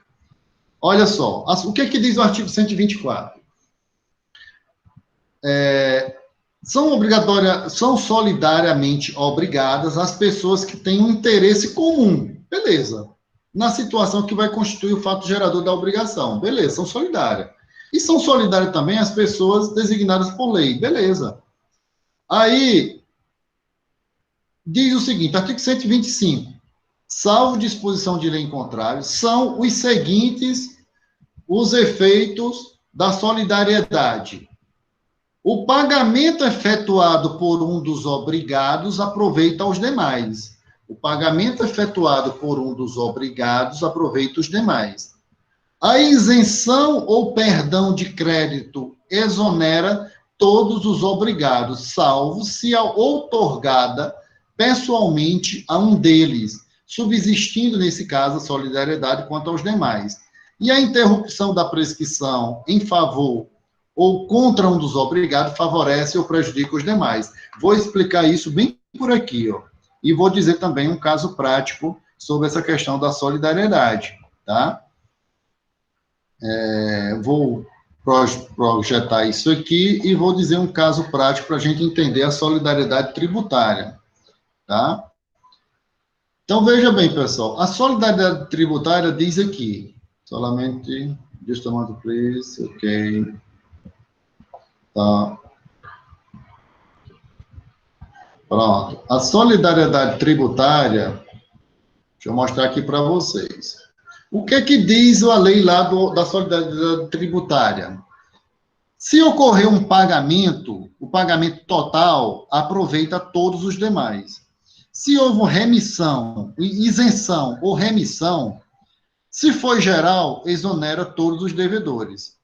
Olha só, o que é que diz o artigo 124? São solidariamente obrigadas as pessoas que têm um interesse comum. Beleza. Na situação que vai constituir o fato gerador da obrigação. Beleza, são solidárias. E são solidárias também as pessoas designadas por lei. Beleza. Aí, diz o seguinte, artigo 125. Salvo disposição de lei em contrário, são os seguintes os efeitos da solidariedade. O pagamento efetuado por um dos obrigados aproveita aos demais. O pagamento efetuado por um dos obrigados aproveita os demais. A isenção ou perdão de crédito exonera todos os obrigados, salvo se outorgada pessoalmente a um deles, subsistindo, nesse caso, a solidariedade quanto aos demais. E a interrupção da prescrição em favor ou contra um dos obrigados favorece ou prejudica os demais. Vou explicar isso bem por aqui, ó. E vou dizer também um caso prático sobre essa questão da solidariedade, tá? Vou projetar isso aqui e vou dizer um caso prático para a gente entender a solidariedade tributária, tá? Então, veja bem, pessoal, a solidariedade tributária diz aqui, solamente, just a moment, please, ok, tá. Pronto. A solidariedade tributária, deixa eu mostrar aqui para vocês. O que é que diz a lei lá da solidariedade tributária? Se ocorrer um pagamento, o pagamento total aproveita todos os demais. Se houve remissão, isenção ou remissão, se foi geral, exonera todos os devedores.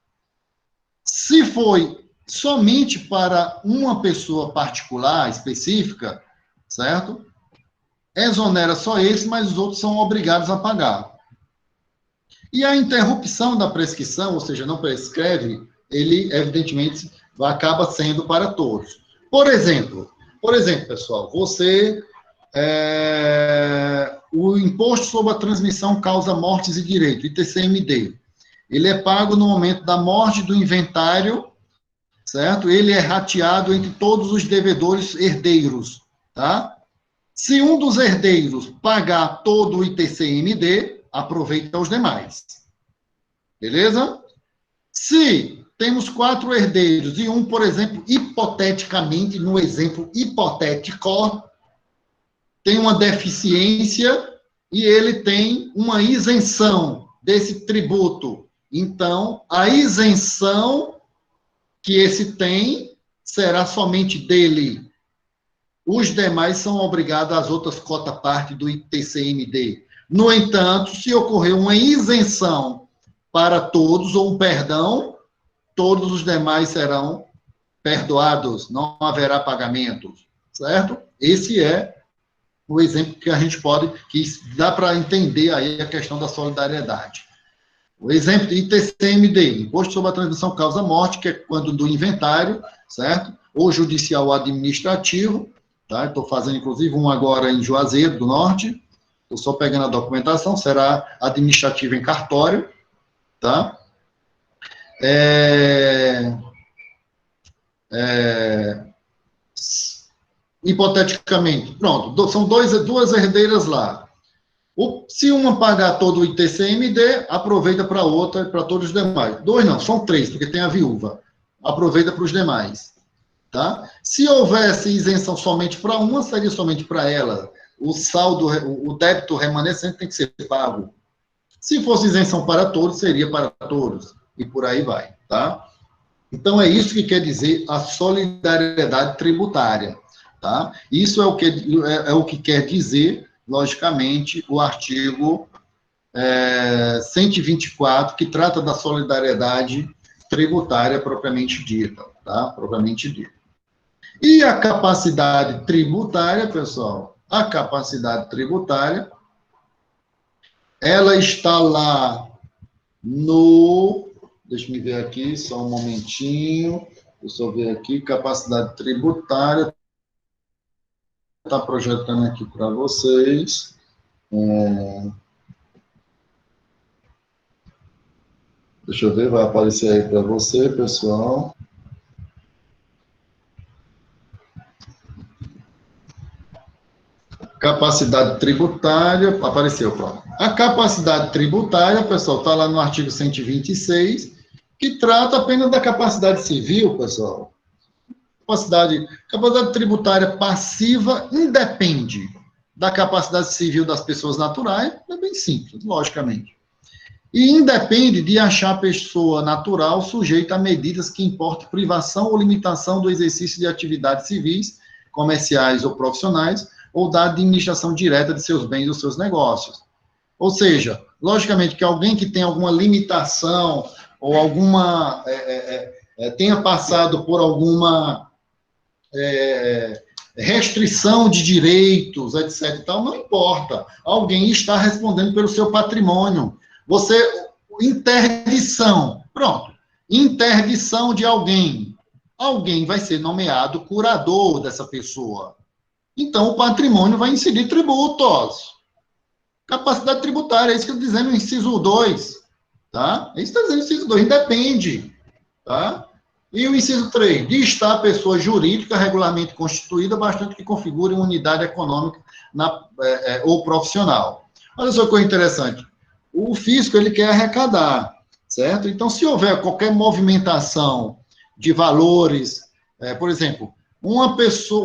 Se foi somente para uma pessoa particular, específica, certo? Exonera só esse, mas os outros são obrigados a pagar. E a interrupção da prescrição, ou seja, não prescreve, ele, evidentemente, acaba sendo para todos. Por exemplo, pessoal, o Imposto sobre a Transmissão Causa Mortes e Direito, ITCMD, ele é pago no momento da morte do inventário, certo? Ele é rateado entre todos os devedores herdeiros, tá? Se um dos herdeiros pagar todo o ITCMD, aproveita os demais. Beleza? Se temos 4 herdeiros e um, por exemplo, hipoteticamente, no exemplo hipotético, tem uma deficiência e ele tem uma isenção desse tributo. Então, a isenção que esse tem será somente dele. Os demais são obrigados às outras cotas-parte do ITCMD. No entanto, se ocorrer uma isenção para todos, ou um perdão, todos os demais serão perdoados, não haverá pagamento, certo? Esse é o exemplo que a gente pode, que dá para entender aí a questão da solidariedade. O exemplo de ITCMD, Imposto sobre a Transmissão Causa Morte, que é quando do inventário, certo? Ou judicial ou administrativo, tá? Estou fazendo, inclusive, um agora em Juazeiro do Norte, estou só pegando a documentação, será administrativo em cartório, tá? Hipoteticamente, pronto, são duas herdeiras lá. Se uma pagar todo o ITCMD, aproveita para outra e para todos os demais. 2 não, são 3, porque tem a viúva. Aproveita para os demais. Tá? Se houvesse isenção somente para uma, seria somente para ela. O saldo, o débito remanescente tem que ser pago. Se fosse isenção para todos, seria para todos. E por aí vai. Tá? Então, é isso que quer dizer a solidariedade tributária. Tá? Isso é o que quer dizer, logicamente, o artigo 124, que trata da solidariedade tributária propriamente dita. Tá? Propriamente dita. E a capacidade tributária, pessoal, a capacidade tributária, ela está lá no... Deixa eu ver aqui, só um momentinho. Deixa eu ver aqui, capacidade tributária. Está projetando aqui para vocês. Deixa eu ver, vai aparecer aí para você, pessoal. Capacidade tributária, apareceu, pronto. A capacidade tributária, pessoal, está lá no artigo 126, que trata apenas da capacidade civil, pessoal. Capacidade tributária passiva independe da capacidade civil das pessoas naturais, é bem simples, logicamente. E independe de achar a pessoa natural sujeita a medidas que importem privação ou limitação do exercício de atividades civis, comerciais ou profissionais, ou da administração direta de seus bens ou seus negócios. Ou seja, logicamente que alguém que tem alguma limitação ou alguma tenha passado por alguma restrição de direitos, etc. e tal, não importa. Alguém está respondendo pelo seu patrimônio. Interdição, pronto. Interdição de alguém. Alguém vai ser nomeado curador dessa pessoa. Então, o patrimônio vai incidir tributos. Capacidade tributária, é isso que eu estou dizendo no inciso 2. Tá? É isso que eu estou dizendo no inciso 2, independe. Tá? E o inciso 3, de estar a pessoa jurídica regularmente constituída, bastante que configure uma unidade econômica ou profissional. Olha só que coisa interessante. O fisco, ele quer arrecadar, certo? Então, se houver qualquer movimentação de valores, por exemplo, uma pessoa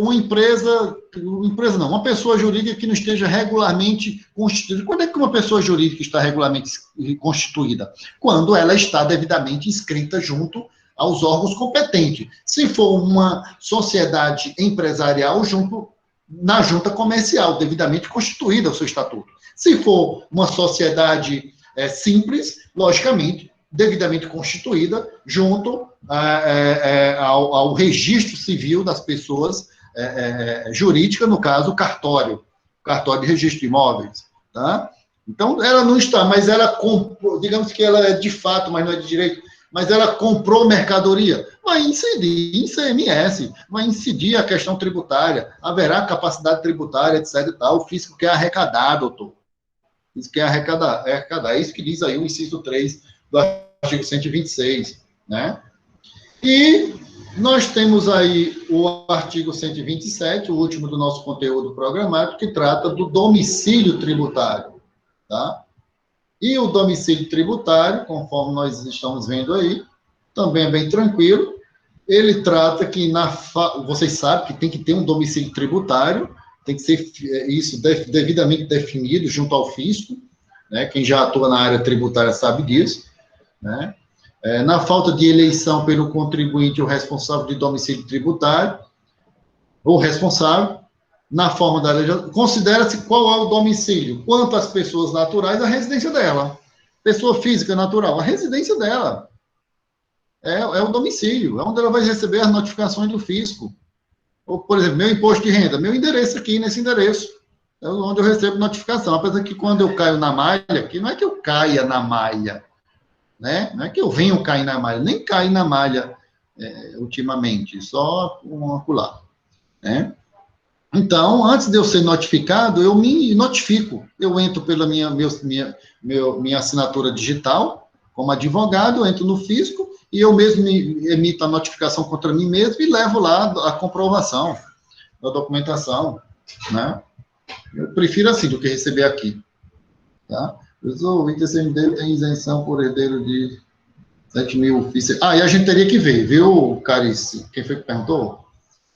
jurídica que não esteja regularmente constituída. Quando é que uma pessoa jurídica está regularmente constituída? Quando ela está devidamente inscrita junto aos órgãos competentes. Se for uma sociedade empresarial, na junta comercial, devidamente constituída o seu estatuto. Se for uma sociedade simples, logicamente, devidamente constituída, junto ao registro civil das pessoas jurídica, no caso, o cartório de registro de imóveis. Tá? Então, ela não está, mas ela comprou, digamos que ela é de fato, mas não é de direito, mas ela comprou mercadoria, vai incidir em ICMS, vai incidir a questão tributária, haverá capacidade tributária, etc. E tal. O fisco quer arrecadar, doutor. Isso quer arrecadar. É isso que diz aí o inciso 3 do artigo 126, né? E nós temos aí o artigo 127, o último do nosso conteúdo programático, que trata do domicílio tributário, tá? E o domicílio tributário, conforme nós estamos vendo aí, também é bem tranquilo. Ele trata que, vocês sabem que tem que ter um domicílio tributário, tem que ser isso devidamente definido junto ao fisco, né? Quem já atua na área tributária sabe disso, né? Na falta de eleição pelo contribuinte ou responsável de domicílio tributário, ou responsável, na forma da legislação, considera-se qual é o domicílio, quanto às pessoas naturais, a residência dela. Pessoa física natural, a residência dela. É o domicílio, é onde ela vai receber as notificações do fisco. Ou, por exemplo, meu imposto de renda, meu endereço aqui, nesse endereço, é onde eu recebo notificação. Apesar que quando eu caio na malha, que não é que eu caia na malha, né? Não é que eu venho cair na malha, nem cair na malha ultimamente, só um acular, né? Então, antes de eu ser notificado, eu me notifico. Eu entro pela minha assinatura digital, como advogado, eu entro no fisco e eu mesmo emito a notificação contra mim mesmo e levo lá a comprovação da documentação, né? Eu prefiro assim do que receber aqui, tá? O ITCMD tem isenção por herdeiro de 7 mil FIIs. E a gente teria que ver, viu, Carice? Quem foi que perguntou?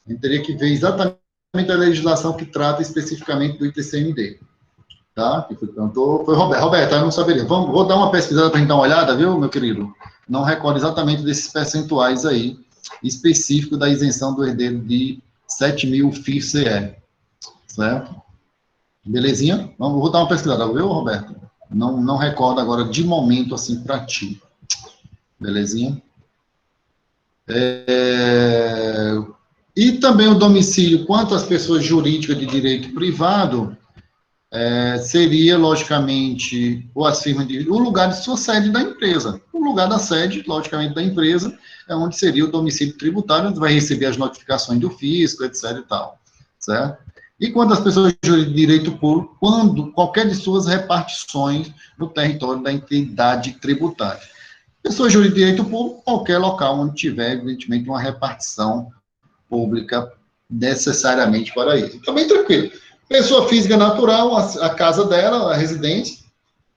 A gente teria que ver exatamente a legislação que trata especificamente do ITCMD. Tá? Que foi que perguntou. Foi Roberto, eu não saberia. Vou dar uma pesquisada para a gente dar uma olhada, viu, meu querido? Não recordo exatamente desses percentuais aí, específico da isenção do herdeiro de 7 mil FIIs-CE. Certo? Belezinha? Vou dar uma pesquisada, viu, Roberto? Não recordo agora, de momento, assim, para ti. Belezinha? E também o domicílio, quanto às pessoas jurídicas de direito privado, seria, logicamente, ou as firmas de o lugar de sua sede da empresa. O lugar da sede, logicamente, da empresa, é onde seria o domicílio tributário, onde vai receber as notificações do fisco, etc. e tal. Certo? E quanto às pessoas de direito público, quando qualquer de suas repartições no território da entidade tributária. Pessoa jurídica de direito público, qualquer local onde tiver, evidentemente, uma repartição pública necessariamente para isso. Então, bem tranquilo. Pessoa física natural, a casa dela, a residência,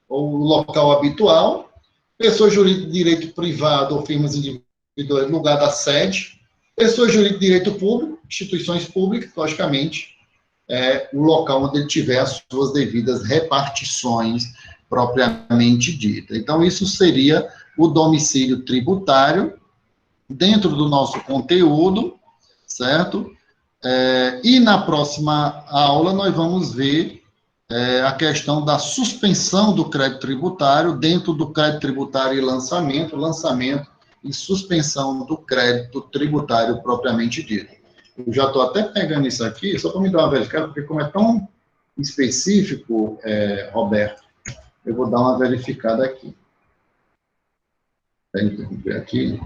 ou o local habitual. Pessoa jurídica de direito privado ou firmas individuais, lugar da sede. Pessoa jurídica de direito público, instituições públicas, logicamente, é o local onde ele tiver as suas devidas repartições propriamente dita. Então, isso seria o domicílio tributário dentro do nosso conteúdo, certo? E na próxima aula nós vamos ver a questão da suspensão do crédito tributário dentro do crédito tributário e lançamento e suspensão do crédito tributário propriamente dito. Eu já estou até pegando isso aqui, só para me dar uma verificada, porque como é tão específico, Roberto, eu vou dar uma verificada aqui. Vou interromper aqui.